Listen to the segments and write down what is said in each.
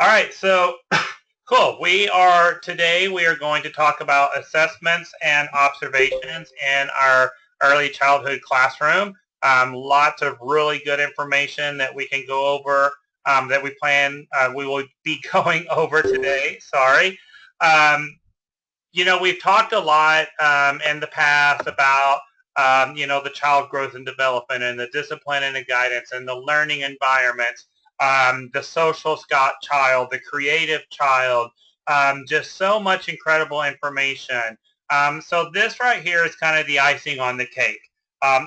All right, so cool. We are going to talk about assessments and observations in our early childhood classroom. Lots of really good information that we can go over that we will be going over today. Sorry. Um, we've talked a lot in the past about the child growth and development and the discipline and the guidance and the learning environments, the social child, the creative child, just so much incredible information. So this right here is kind of the icing on the cake.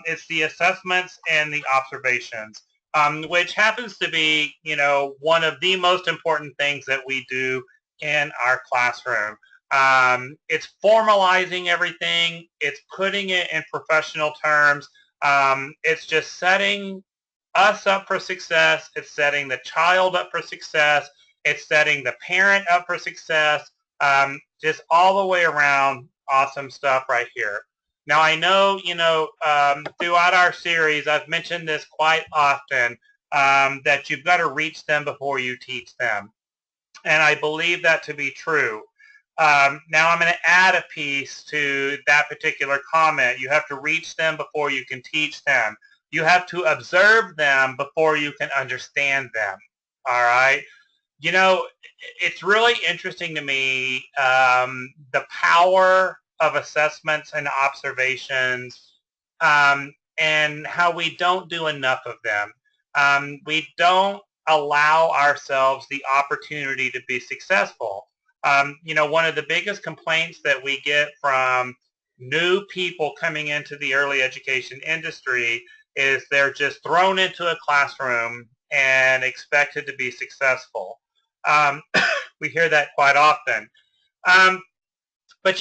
It's the assessments and the observations, which happens to be, one of the most important things that we do in our classroom. It's formalizing everything. It's putting it in professional terms. It's just setting us up for success. It's setting the child up for success. It's setting the parent up for success. Just all the way around, awesome stuff right here. Now I know, throughout our series, I've mentioned this quite often, that you've got to reach them before you teach them. And I believe that to be true. Now I'm going to add a piece to that particular comment. You have to reach them before you can teach them. You have to observe them before you can understand them. All right. It's really interesting to me, the power of assessments and observations, and how we don't do enough of them. We don't allow ourselves the opportunity to be successful. One of the biggest complaints that we get from new people coming into the early education industry is they're just thrown into a classroom and expected to be successful. We hear that quite often. But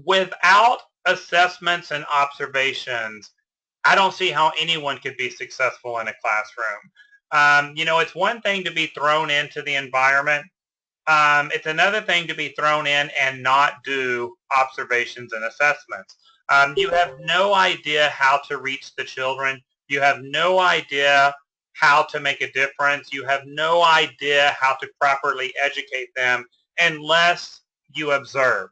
without assessments and observations, I don't see how anyone could be successful in a classroom. It's one thing to be thrown into the environment. It's another thing to be thrown in and not do observations and assessments. You have no idea how to reach the children. You have no idea how to make a difference. You have no idea how to properly educate them unless you observe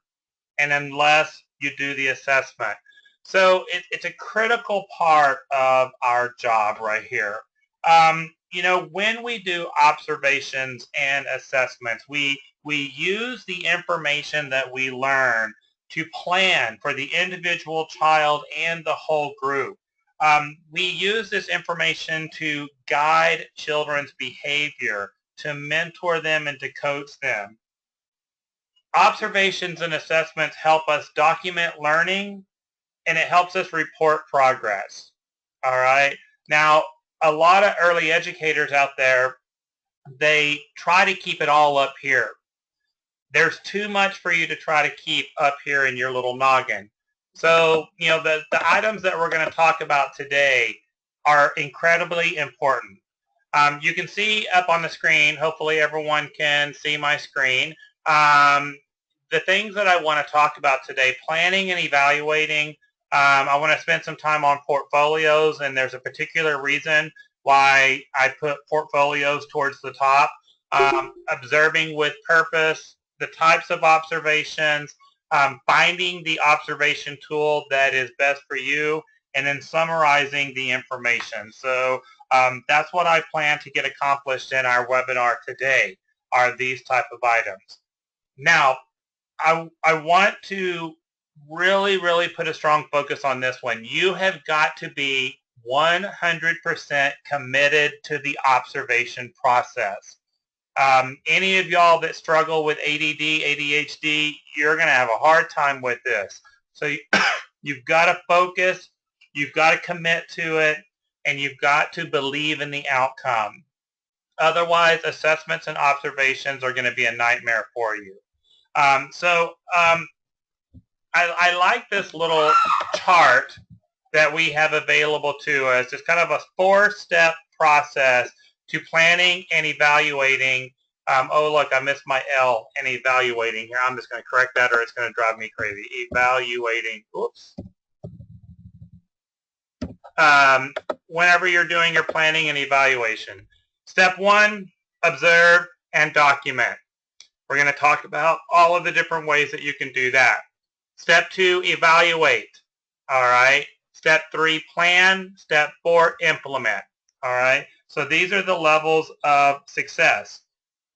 and unless you do the assessment. So it's a critical part of our job right here. When we do observations and assessments, we use the information that we learn to plan for the individual child and the whole group. We use this information to guide children's behavior, to mentor them and to coach them. Observations and assessments help us document learning, and it helps us report progress. All right. Now, a lot of early educators out there, they try to keep it all up here. There's too much for you to try to keep up here in your little noggin. So, the items that we're going to talk about today are incredibly important. You can see up on the screen, hopefully everyone can see my screen, the things that I want to talk about today: planning and evaluating. I want to spend some time on portfolios, and there's a particular reason why I put portfolios towards the top. Observing with purpose, the types of observations, finding the observation tool that is best for you, and then summarizing the information. So that's what I plan to get accomplished in our webinar today, are these type of items. Now, I want to really, really put a strong focus on this one. You have got to be 100% committed to the observation process. Any of y'all that struggle with ADD, ADHD, you're going to have a hard time with this. So you've got to focus, you've got to commit to it, and you've got to believe in the outcome. Otherwise, assessments and observations are going to be a nightmare for you. I like this little chart that we have available to us. It's kind of a 4-step process to planning and evaluating. Oh, look, I missed my L in evaluating here. I'm just going to correct that or it's going to drive me crazy. Evaluating. Oops. Whenever you're doing your planning and evaluation. Step 1, observe and document. We're going to talk about all of the different ways that you can do that. Step 2, evaluate. All right. Step 3, plan. Step 4, implement. All right. So these are the levels of success.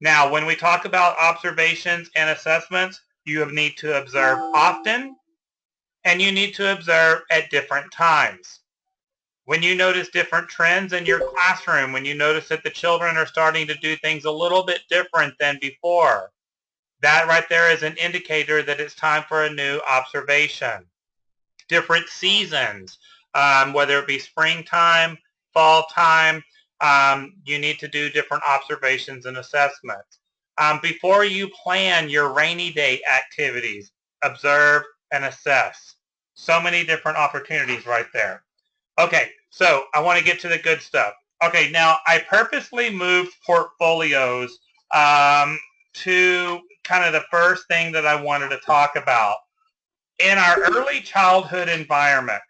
Now, when we talk about observations and assessments, you need to observe often, and you need to observe at different times. When you notice different trends in your classroom, when you notice that the children are starting to do things a little bit different than before, that right there is an indicator that it's time for a new observation. Different seasons, whether it be springtime, fall time, you need to do different observations and assessments. Before you plan your rainy day activities, observe and assess. So many different opportunities right there. Okay, so I want to get to the good stuff. Okay, now I purposely moved portfolios to kind of the first thing that I wanted to talk about. In our early childhood environment,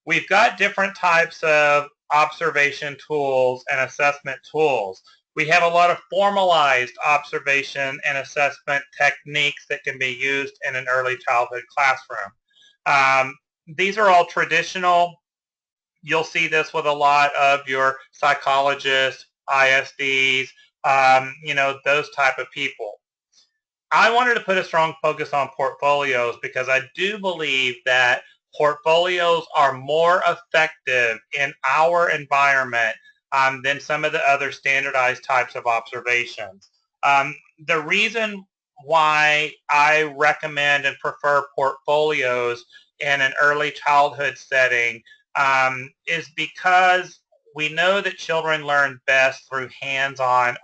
we've got different types of observation tools and assessment tools. We have a lot of formalized observation and assessment techniques that can be used in an early childhood classroom. These are all traditional. You'll see this with a lot of your psychologists, ISDs, those type of people. I wanted to put a strong focus on portfolios because I do believe that portfolios are more effective in our environment than some of the other standardized types of observations. The reason why I recommend and prefer portfolios in an early childhood setting is because we know that children learn best through hands-on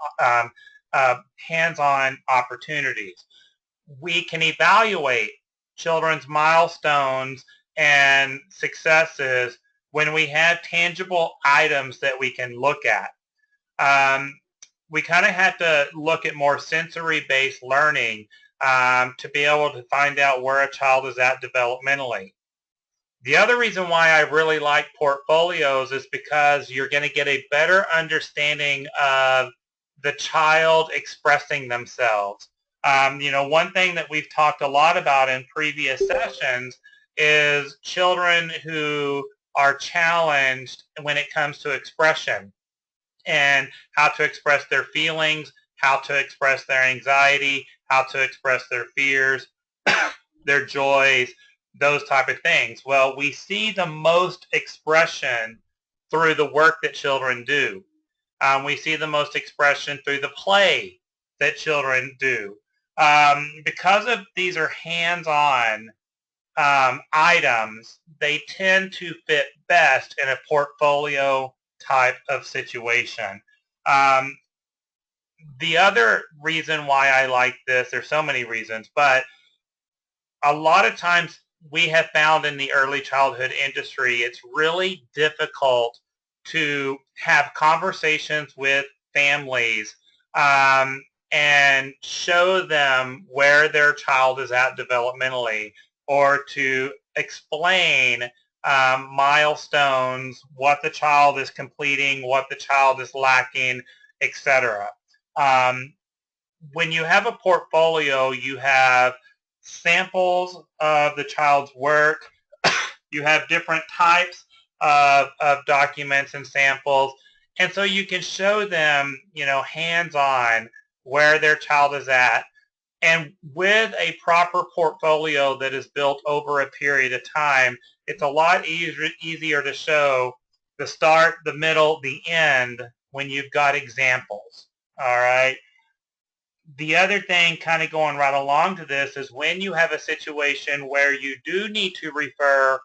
opportunities. We can evaluate children's milestones and successes when we have tangible items that we can look at. We kind of have to look at more sensory-based learning to be able to find out where a child is at developmentally. The other reason why I really like portfolios is because you're going to get a better understanding of the child expressing themselves. One thing that we've talked a lot about in previous sessions is children who are challenged when it comes to expression and how to express their feelings, how to express their anxiety, how to express their fears, their joys, those type of things. Well, we see the most expression through the work that children do. We see the most expression through the play that children do. Because of these are hands-on items, they tend to fit best in a portfolio type of situation. The other reason why I like this, there's so many reasons, but a lot of times we have found in the early childhood industry, it's really difficult to have conversations with families and show them where their child is at developmentally, or to explain milestones, what the child is completing, what the child is lacking, etc. When you have a portfolio, you have samples of the child's work. You have different types of documents and samples. And so you can show them, hands-on where their child is at. And with a proper portfolio that is built over a period of time, it's a lot easier to show the start, the middle, the end when you've got examples. All right. The other thing kind of going right along to this is when you have a situation where you do need to refer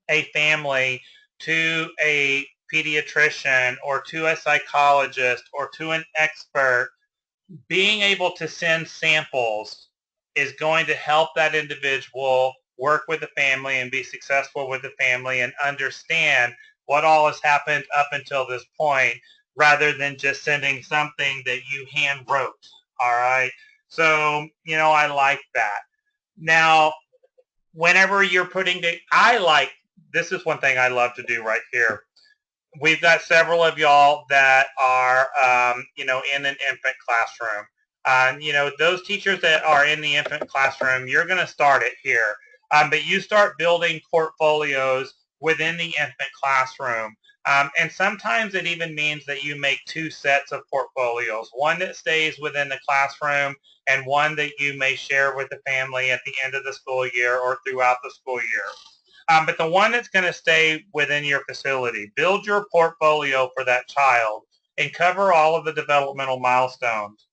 a family to a pediatrician or to a psychologist or to an expert, being able to send samples is going to help that individual work with the family and be successful with the family and understand what all has happened up until this point, rather than just sending something that you hand wrote. All right. So, I like that. Now, whenever you're putting this is one thing I love to do right here. we've got several of y'all that are, in an infant classroom. Those teachers that are in the infant classroom, you're going to start it here. But you start building portfolios within the infant classroom. And sometimes it even means that you make two sets of portfolios, one that stays within the classroom and one that you may share with the family at the end of the school year or throughout the school year. But the one that's going to stay within your facility, build your portfolio for that child and cover all of the developmental milestones.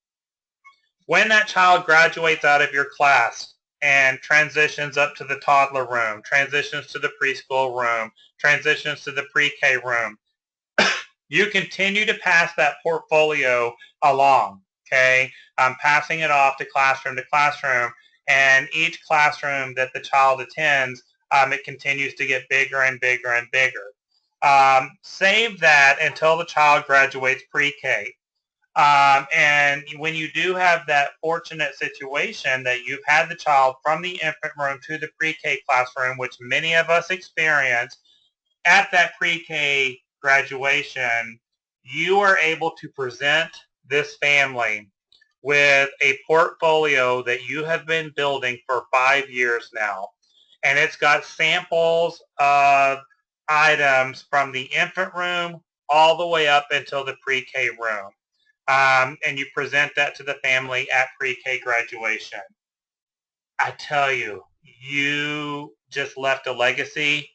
When that child graduates out of your class and transitions up to the toddler room, transitions to the preschool room, transitions to the pre-K room, you continue to pass that portfolio along, okay? Passing it off to classroom, and each classroom that the child attends, it continues to get bigger and bigger and bigger. Save that until the child graduates pre-K. And when you do have that fortunate situation that you've had the child from the infant room to the pre-K classroom, which many of us experience, at that pre-K graduation, you are able to present this family with a portfolio that you have been building for 5 years now. And it's got samples of items from the infant room all the way up until the pre-K room. And you present that to the family at pre-K graduation. I tell you, you just left a legacy.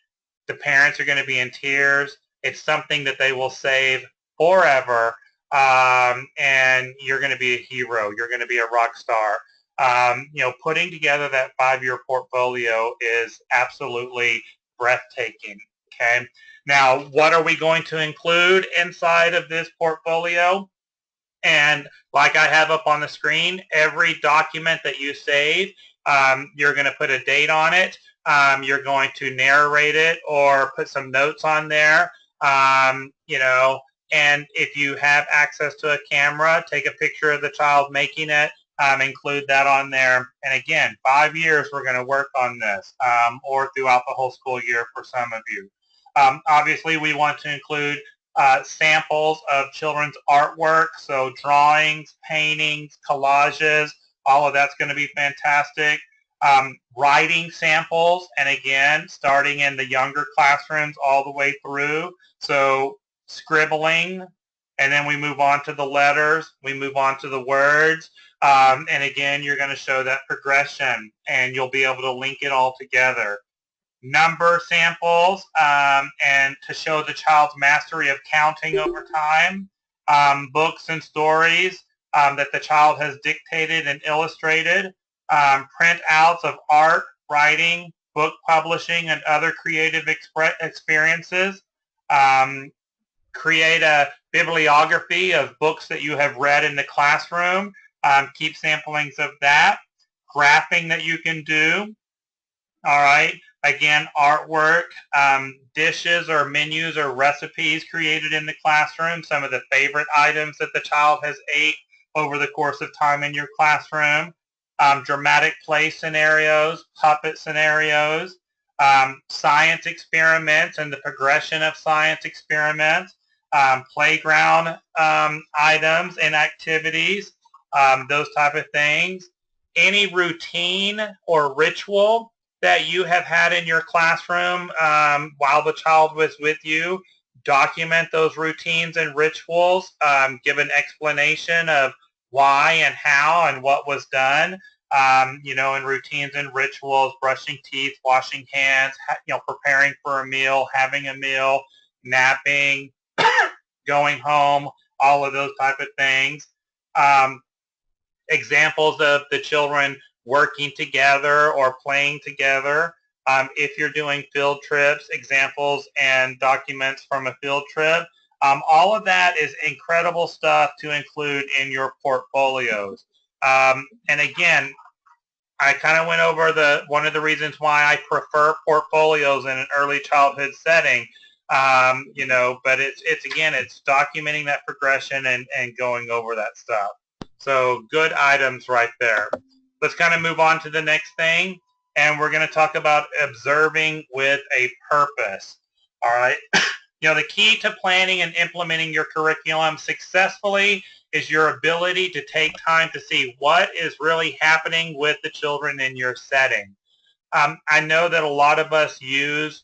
The parents are going to be in tears. It's something that they will save forever, and you're going to be a hero. You're going to be a rock star. Putting together that 5-year portfolio is absolutely breathtaking. Okay. Now, what are we going to include inside of this portfolio? And like I have up on the screen, every document that you save, you're going to put a date on it. You're going to narrate it or put some notes on there. And if you have access to a camera, take a picture of the child making it, include that on there. And again, 5 years we're going to work on this, or throughout the whole school year for some of you. Obviously, we want to include samples of children's artwork, so drawings, paintings, collages, all of that's going to be fantastic. Writing samples, and again, starting in the younger classrooms all the way through. So scribbling, and then we move on to the letters, we move on to the words, and again, you're going to show that progression, and you'll be able to link it all together. Number samples, and to show the child's mastery of counting over time, books and stories that the child has dictated and illustrated, printouts of art, writing, book publishing, and other creative experiences. Create a bibliography of books that you have read in the classroom. Keep samplings of that. Graphing that you can do. All right. Again, artwork, dishes or menus or recipes created in the classroom, some of the favorite items that the child has ate over the course of time in your classroom, dramatic play scenarios, puppet scenarios, science experiments and the progression of science experiments, playground items and activities, those type of things. Any routine or ritual that you have had in your classroom while the child was with you, document those routines and rituals, give an explanation of why and how and what was done, in routines and rituals, brushing teeth, washing hands, preparing for a meal, having a meal, napping, going home, all of those type of things. Examples of the children working together or playing together. If you're doing field trips, examples and documents from a field trip. All of that is incredible stuff to include in your portfolios. And again, I kind of went over one of the reasons why I prefer portfolios in an early childhood setting. But it's documenting that progression and going over that stuff. So good items right there. Let's kind of move on to the next thing, and we're going to talk about observing with a purpose. All right. The key to planning and implementing your curriculum successfully is your ability to take time to see what is really happening with the children in your setting. I know that a lot of us use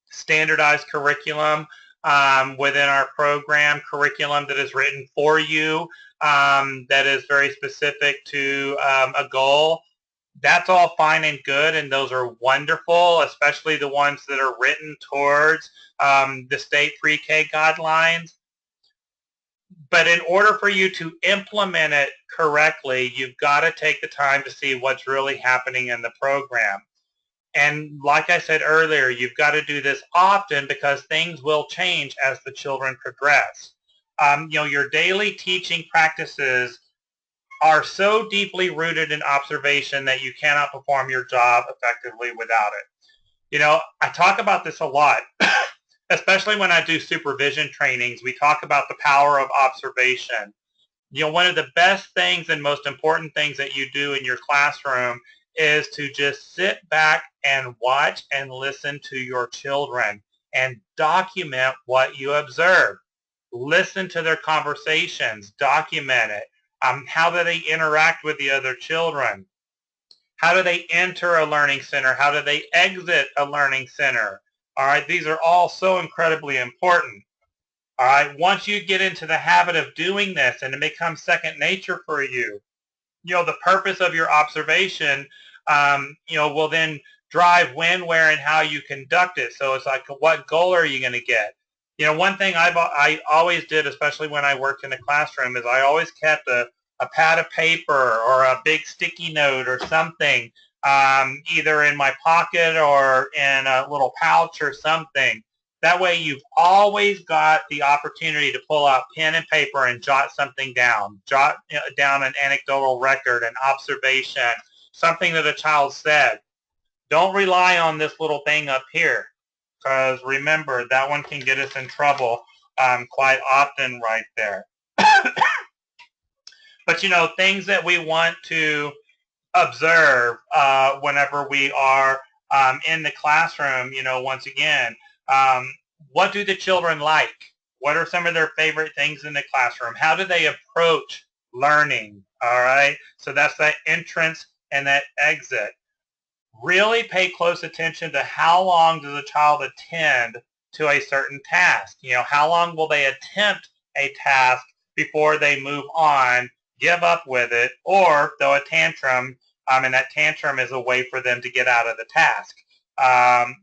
standardized curriculum within our program, curriculum that is written for you, that is very specific to a goal. That's all fine and good, and those are wonderful, especially the ones that are written towards the state pre-K guidelines. But in order for you to implement it correctly, you've got to take the time to see what's really happening in the program. And like I said earlier, you've got to do this often because things will change as the children progress. Your daily teaching practices are so deeply rooted in observation that you cannot perform your job effectively without it. I talk about this a lot, especially when I do supervision trainings. We talk about the power of observation. One of the best things and most important things that you do in your classroom is to just sit back and watch and listen to your children and document what you observe. Listen to their conversations, document it. How do they interact with the other children? How do they enter a learning center? How do they exit a learning center? All right, these are all so incredibly important. All right, once you get into the habit of doing this and it becomes second nature for you, the purpose of your observation, will then drive when, where, and how you conduct it. So it's like, what goal are you going to get? One thing I always did, especially when I worked in a classroom, is I always kept a pad of paper or a big sticky note or something, either in my pocket or in a little pouch or something. That way you've always got the opportunity to pull out pen and paper and jot something down. Jot down an anecdotal record, an observation, something that a child said. Don't rely on this little thing up here, because remember, that one can get us in trouble quite often right there. But things that we want to observe whenever we are in the classroom, once again, what do the children like? What are some of their favorite things in the classroom? How do they approach learning? All right, so that's that entrance and that exit. Really pay close attention to how long does a child attend to a certain task. How long will they attempt a task before they move on, give up with it, or throw a tantrum, and that tantrum is a way for them to get out of the task.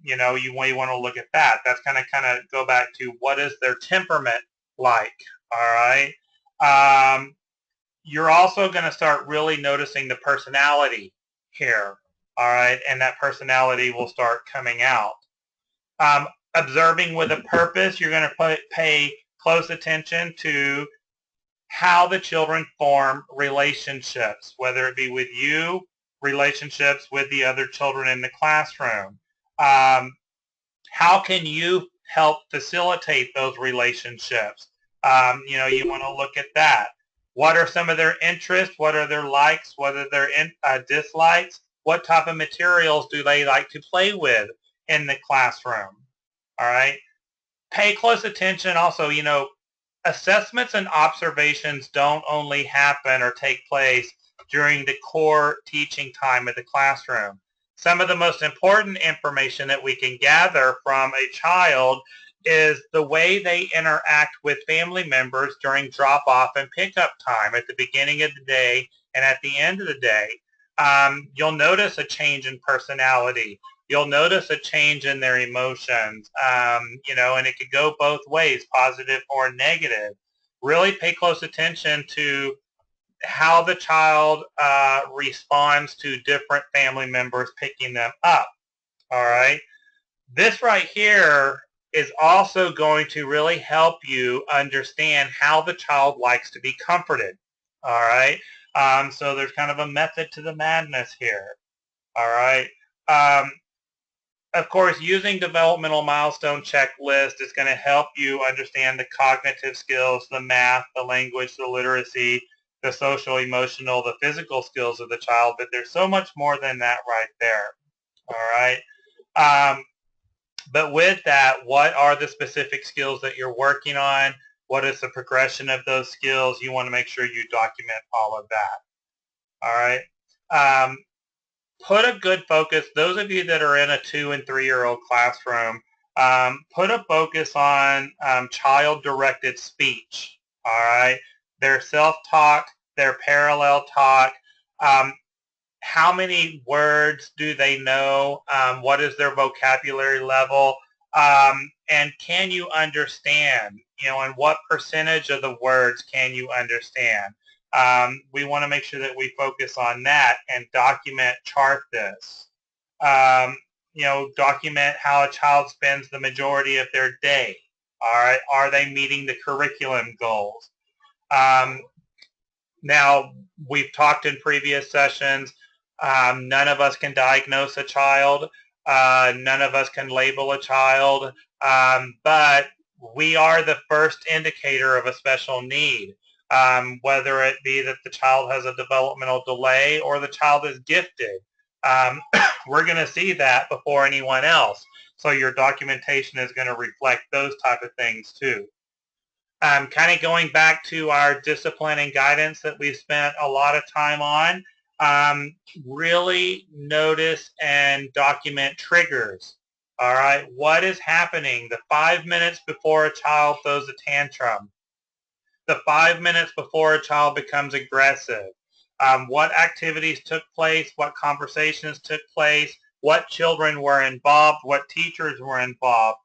You may want to look at that. That's going to kind of go back to what is their temperament like, all right? You're also going to start really noticing the personality here, all right? And that personality will start coming out. Observing with a purpose, you're going to pay close attention to how the children form relationships, whether it be with you, relationships with the other children in the classroom. How can you help facilitate those relationships? You want to look at that. What are some of their interests? What are their likes? What are their dislikes? What type of materials do they like to play with in the classroom? All right. Pay close attention also, assessments and observations don't only happen or take place during the core teaching time of the classroom. Some of the most important information that we can gather from a child is the way they interact with family members during drop-off and pickup time at the beginning of the day and at the end of the day. You'll notice a change in personality. You'll notice a change in their emotions, and it could go both ways, positive or negative. Really pay close attention to how the child responds to different family members picking them up, all right? This right here is also going to really help you understand how the child likes to be comforted, all right? So there's kind of a method to the madness here, all right? Of course, using developmental milestone checklist is going to help you understand the cognitive skills, the math, the language, the literacy, the social, emotional, the physical skills of the child, but there's so much more than that right there, all right? But with that, what are the specific skills that you're working on? What is the progression of those skills? You want to make sure you document all of that. All right. Put a good focus. Those of you that are in a 2- and 3-year-old classroom, put a focus on child-directed speech. All right. Their self-talk, their parallel talk. How many words do they know? What is their vocabulary level? And can you understand? And what percentage of the words can you understand? We want to make sure that we focus on that and chart this. Document how a child spends the majority of their day. All right, are they meeting the curriculum goals? Now, we've talked in previous sessions, none of us can diagnose a child. None of us can label a child, but we are the first indicator of a special need, whether it be that the child has a developmental delay or the child is gifted. We're going to see that before anyone else. So your documentation is going to reflect those type of things too. Kind of going back to our discipline and guidance that we've spent a lot of time on, really notice and document triggers. All right, what is happening the 5 minutes before a child throws a tantrum, the 5 minutes before a child becomes aggressive, what activities took place, what conversations took place, what children were involved, what teachers were involved.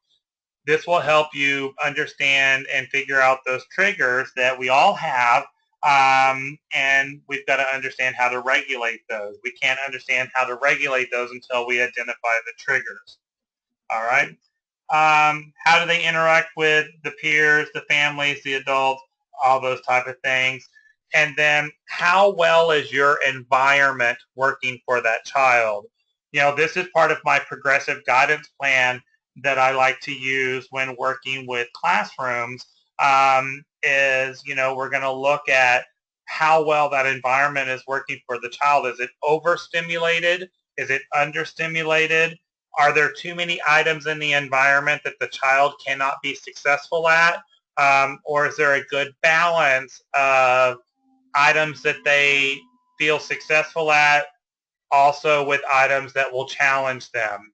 This will help you understand and figure out those triggers that we all have, and we've got to understand how to regulate those. We can't understand how to regulate those until we identify the triggers. All right. How do they interact with the peers, the families, the adults, all those type of things? And then how well is your environment working for that child? This is part of my progressive guidance plan that I like to use when working with classrooms, is, we're going to look at how well that environment is working for the child. Is it overstimulated? Is it understimulated? Are there too many items in the environment that the child cannot be successful at? Or is there a good balance of items that they feel successful at, also with items that will challenge them?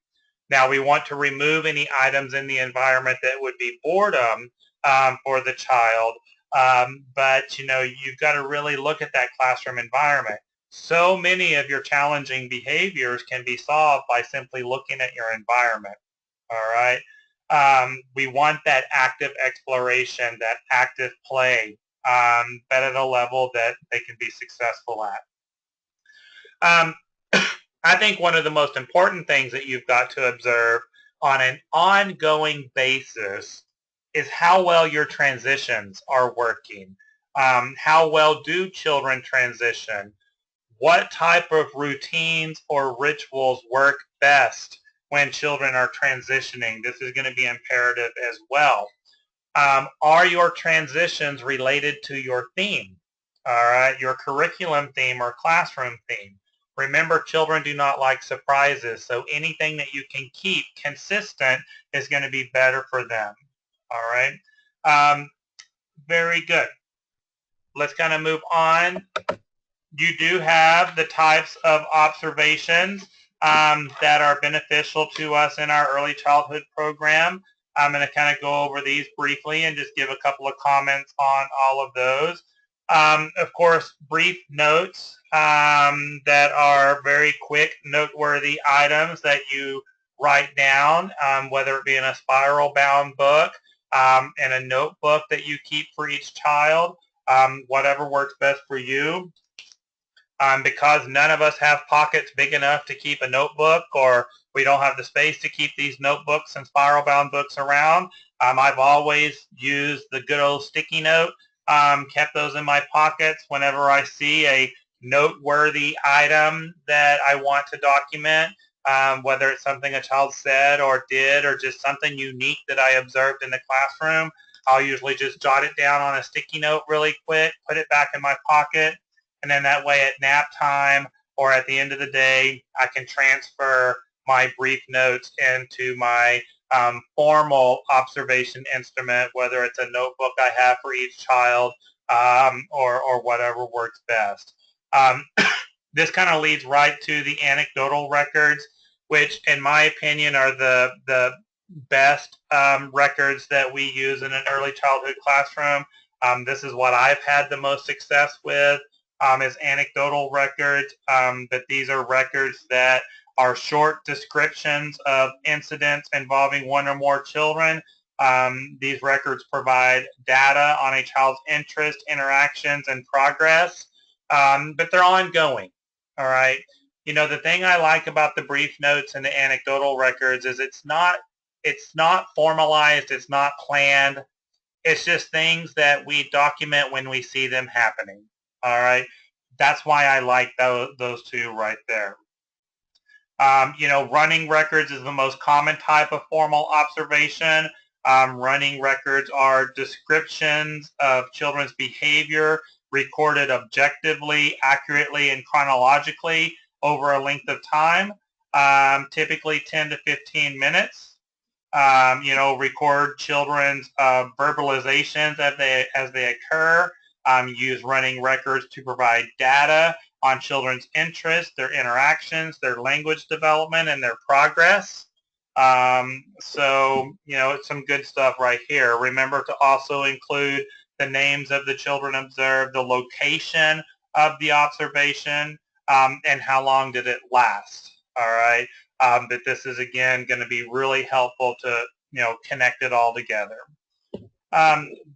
Now, we want to remove any items in the environment that would be boredom for the child, but you've got to really look at that classroom environment. So many of your challenging behaviors can be solved by simply looking at your environment. All right. We want that active exploration, that active play, but at a level that they can be successful at. I think one of the most important things that you've got to observe on an ongoing basis is how well your transitions are working. How well do children transition? What type of routines or rituals work best when children are transitioning? This is going to be imperative as well. Are your transitions related to your theme? All right, your curriculum theme or classroom theme. Remember, children do not like surprises, so anything that you can keep consistent is going to be better for them. All right, very good. Let's kind of move on. You do have the types of observations that are beneficial to us in our early childhood program. I'm going to kind of go over these briefly and just give a couple of comments on all of those. Of course, brief notes that are very quick, noteworthy items that you write down, whether it be in a spiral-bound book, and a notebook that you keep for each child, whatever works best for you. Because none of us have pockets big enough to keep a notebook, or we don't have the space to keep these notebooks and spiral-bound books around, I've always used the good old sticky note, kept those in my pockets whenever I see a noteworthy item that I want to document, whether it's something a child said or did or just something unique that I observed in the classroom. I'll usually just jot it down on a sticky note really quick, put it back in my pocket, and then that way at nap time or at the end of the day, I can transfer my brief notes into my formal observation instrument, whether it's a notebook I have for each child or whatever works best. This kind of leads right to the anecdotal records, which in my opinion are the best records that we use in an early childhood classroom. This is what I've had the most success with is anecdotal records, but these are records that are short descriptions of incidents involving one or more children. These records provide data on a child's interest, interactions, and progress, but they're ongoing. All right. You know, the thing I like about the brief notes and the anecdotal records is it's not formalized, it's not planned. It's just things that we document when we see them happening. All right. That's why I like those two right there. You know, running records is the most common type of formal observation. Running records are descriptions of children's behavior recorded objectively, accurately, and chronologically over a length of time, typically 10 to 15 minutes. You know, record children's verbalizations as they occur. Use running records to provide data on children's interests, their interactions, their language development, and their progress. So, you know, it's some good stuff right here. Remember to also include the names of the children observed, the location of the observation, and how long did it last. All right. But this is, again, going to be really helpful to, you know, connect it all together.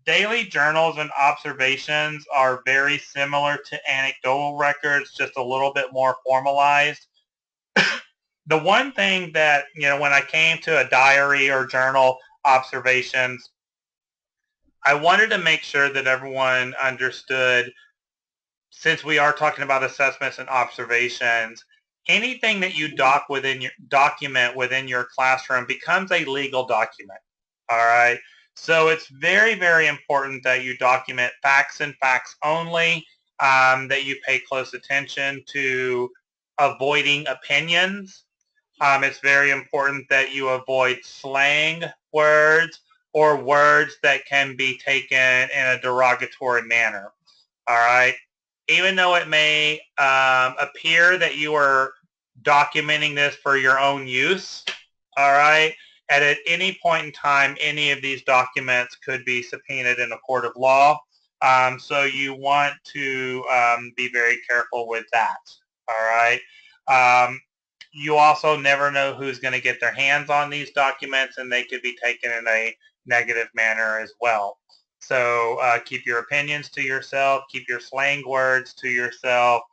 Daily journals and observations are very similar to anecdotal records, just a little bit more formalized. The one thing that, you know, when I came to a diary or journal observations, I wanted to make sure that everyone understood, since we are talking about assessments and observations, anything that you document within your classroom becomes a legal document. All right. So it's very, very important that you document facts and facts only, that you pay close attention to avoiding opinions. It's very important that you avoid slang words or words that can be taken in a derogatory manner. All right. Even though it may appear that you are documenting this for your own use, all right, at any point in time, any of these documents could be subpoenaed in a court of law. So you want to be very careful with that. All right. You also never know who's going to get their hands on these documents, and they could be taken in a negative manner as well. So keep your opinions to yourself, keep your slang words to yourself,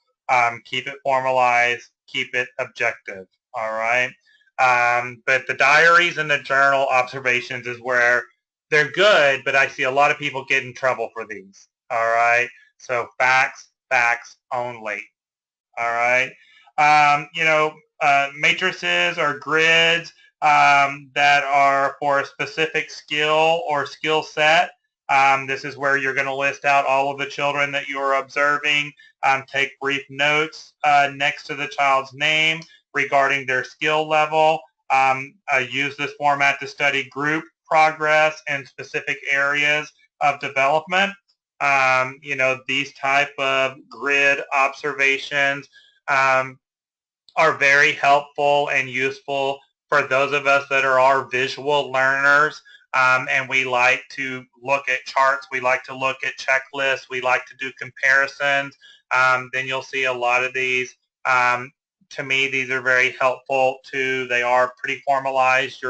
keep it formalized, keep it objective, all right? But the diaries and the journal observations is where they're good, but I see a lot of people get in trouble for these, all right? So facts, facts only, all right? You know, matrices or grids that are for a specific skill or skill set. This is where you're going to list out all of the children that you are observing. Take brief notes next to the child's name regarding their skill level. Use this format to study group progress in specific areas of development. You know, these type of grid observations are very helpful and useful for those of us that are visual learners, and we like to look at charts, we like to look at checklists, we like to do comparisons. Then you'll see a lot of these. To me, these are very helpful too. They are pretty formalized.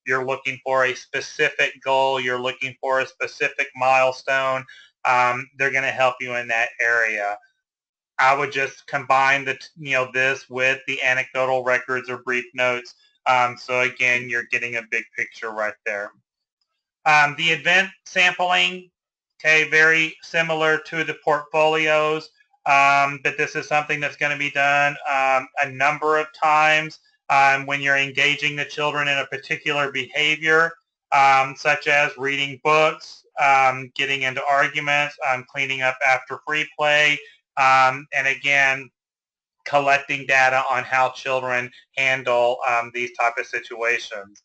You're looking for a specific goal. You're looking for a specific milestone. They're going to help you in that area. I would just combine this with the anecdotal records or brief notes. So again, you're getting a big picture right there. The event sampling, okay, very similar to the portfolios, but this is something that's going to be done a number of times when you're engaging the children in a particular behavior, such as reading books, getting into arguments, cleaning up after free play, and again, collecting data on how children handle these type of situations.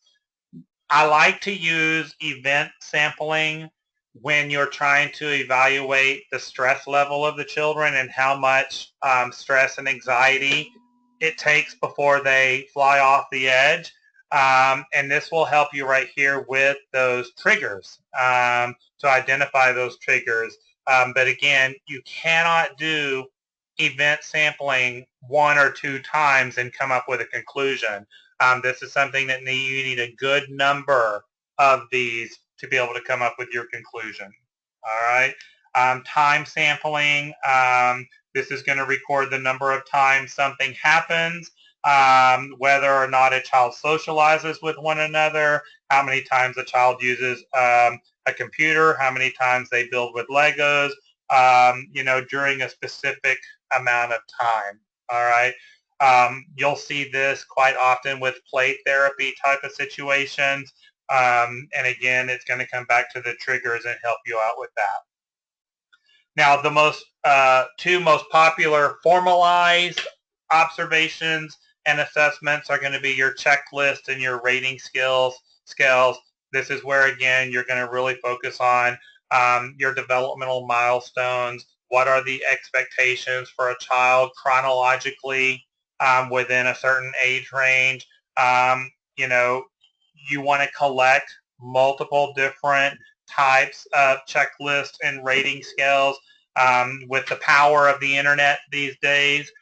I like to use event sampling when you're trying to evaluate the stress level of the children and how much stress and anxiety it takes before they fly off the edge. And this will help you right here with those triggers to identify those triggers. But again, you cannot do event sampling 1 or 2 times and come up with a conclusion. This is something that you need a good number of these to be able to come up with your conclusion. All right. Time sampling. This is going to record the number of times something happens, whether or not a child socializes with one another, how many times a child uses a computer, how many times they build with Legos, during a specific amount of time. All right. You'll see this quite often with play therapy type of situations. And again, it's going to come back to the triggers and help you out with that. Now, the two most popular formalized observations and assessments are going to be your checklist and your rating scales. This is where, again, you're going to really focus on your developmental milestones. What are the expectations for a child chronologically within a certain age range? You want to collect multiple different types of checklists and rating scales. With the power of the internet these days,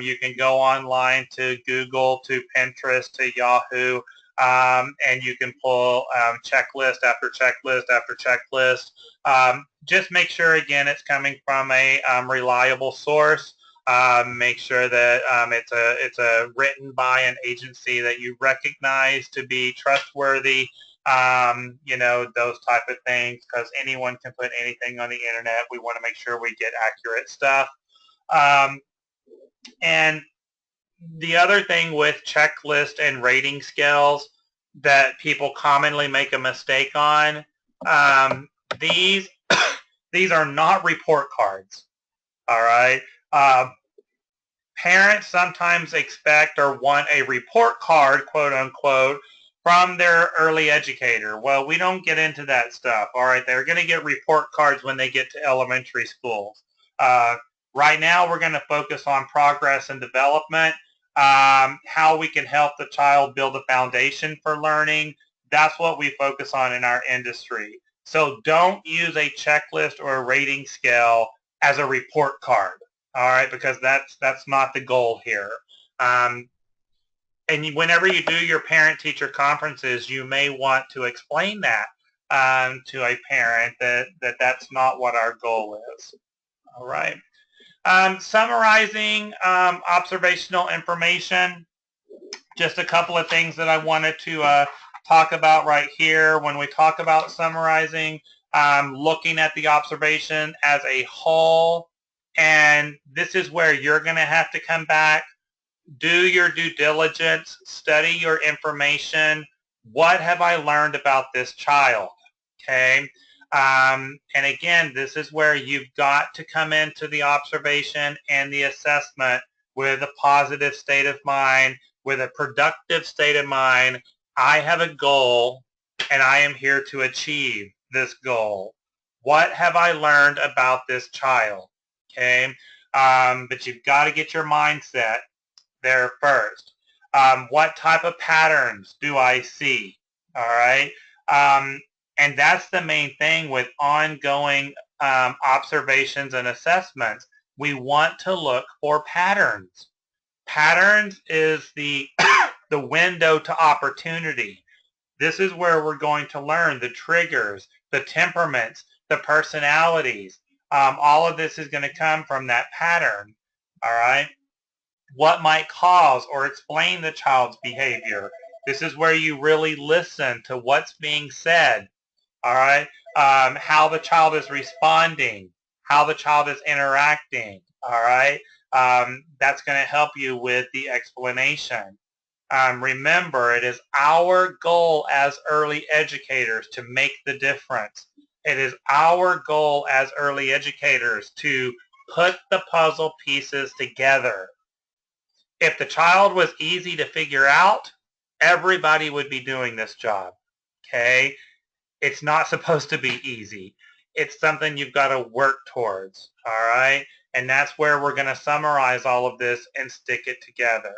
you can go online to Google, to Pinterest, to Yahoo, and you can pull checklist after checklist after checklist. Just make sure, again, it's coming from a reliable source. Make sure that it's written by an agency that you recognize to be trustworthy. Those type of things, because anyone can put anything on the internet. We want to make sure we get accurate stuff. And the other thing with checklist and rating scales that people commonly make a mistake on, these are not report cards. All right. Parents sometimes expect or want a report card, quote unquote, from their early educator. Well, we don't get into that stuff. All right, they're going to get report cards when they get to elementary schools. Right now, we're going to focus on progress and development, how we can help the child build a foundation for learning. That's what we focus on in our industry. So don't use a checklist or a rating scale as a report card. All right, because that's not the goal here. And whenever you do your parent-teacher conferences, you may want to explain that to a parent that that's not what our goal is. All right. Summarizing observational information, just a couple of things that I wanted to talk about right here. When we talk about summarizing, looking at the observation as a whole, and this is where you're going to have to come back, do your due diligence, study your information. What have I learned about this child? Okay. And again, this is where you've got to come into the observation and the assessment with a positive state of mind, with a productive state of mind. I have a goal and I am here to achieve this goal. What have I learned about this child? Okay. But you've got to get your mindset there first. What type of patterns do I see? All right. And that's the main thing with ongoing observations and assessments. We want to look for patterns. Patterns is the the window to opportunity. This is where we're going to learn the triggers, the temperaments, the personalities. All of this is going to come from that pattern. All right. What might cause or explain the child's behavior? This is where you really listen to what's being said. All right. How the child is responding, how the child is interacting. All right. That's going to help you with the explanation. Remember, it is our goal as early educators to make the difference. It is our goal as early educators to put the puzzle pieces together. If the child was easy to figure out, everybody would be doing this job. okay? It's not supposed to be easy. It's something you've got to work towards, all right? And that's where we're going to summarize all of this and stick it together.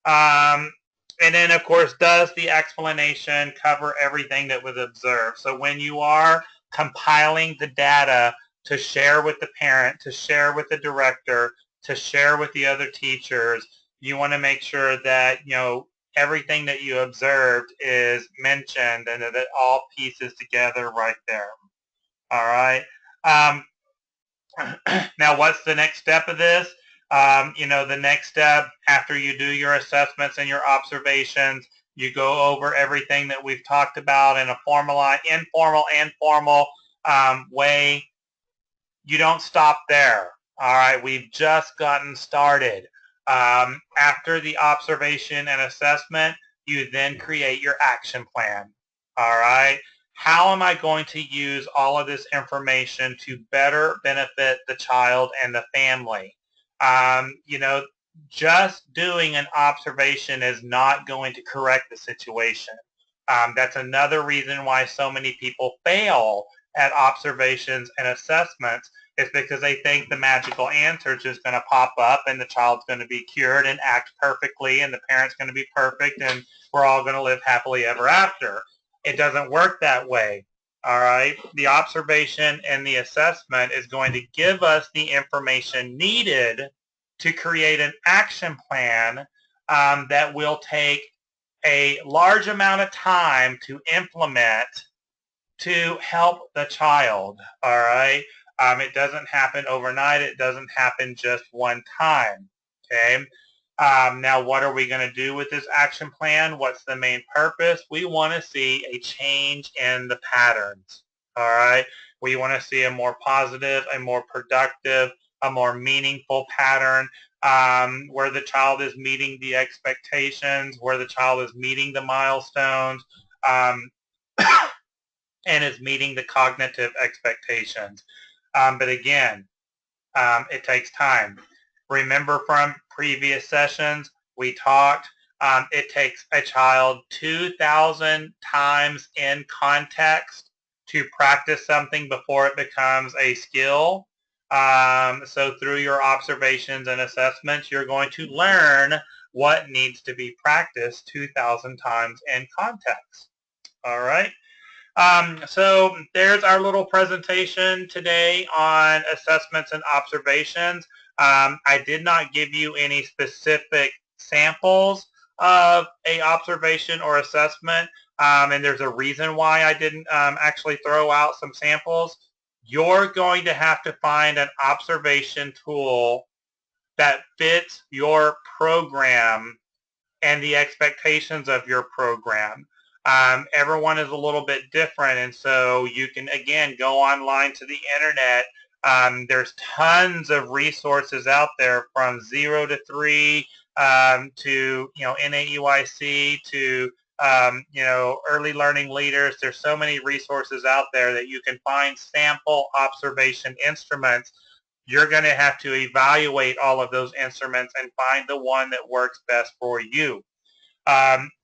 And then, of course, does the explanation cover everything that was observed? So when you are compiling the data to share with the parent, to share with the director, to share with the other teachers, you want to make sure that, everything that you observed is mentioned and that it all pieces together right there. All right. Now, what's the next step of this? The next step after you do your assessments and your observations, you go over everything that we've talked about in a informal and formal way. You don't stop there. All right, we've just gotten started. After the observation and assessment, you then create your action plan. All right, how am I going to use all of this information to better benefit the child and the family? Just doing an observation is not going to correct the situation. That's another reason why so many people fail at observations and assessments, is because they think the magical answer is just going to pop up and the child's going to be cured and act perfectly and the parent's going to be perfect and we're all going to live happily ever after. It doesn't work that way. All right. The observation and the assessment is going to give us the information needed to create an action plan that will take a large amount of time to implement to help the child. All right. It doesn't happen overnight. It doesn't happen just one time. Okay. Now, what are we going to do with this action plan? What's the main purpose? We want to see a change in the patterns. All right. We want to see a more positive, a more productive, a more meaningful pattern where the child is meeting the expectations, where the child is meeting the milestones, and is meeting the cognitive expectations. But again, it takes time. Remember from previous sessions, we talked, it takes a child 2,000 times in context to practice something before it becomes a skill. So through your observations and assessments, you're going to learn what needs to be practiced 2,000 times in context. All right. So there's our little presentation today on assessments and observations. I did not give you any specific samples of a observation or assessment, and there's a reason why I didn't actually throw out some samples. You're going to have to find an observation tool that fits your program and the expectations of your program. Everyone is a little bit different, and so you can, again, go online to the internet. There's tons of resources out there from 0 to 3 to, NAUIC to, early learning leaders. There's so many resources out there that you can find sample observation instruments. You're going to have to evaluate all of those instruments and find the one that works best for you.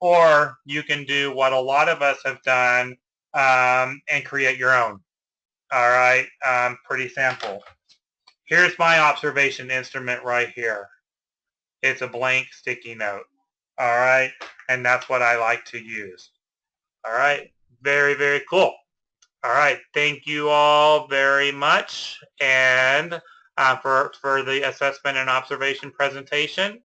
Or you can do what a lot of us have done and create your own. All right, pretty simple. Here's my observation instrument right here. It's a blank sticky note. All right, and that's what I like to use. All right, very, very cool. All right, thank you all very much and for the assessment and observation presentation.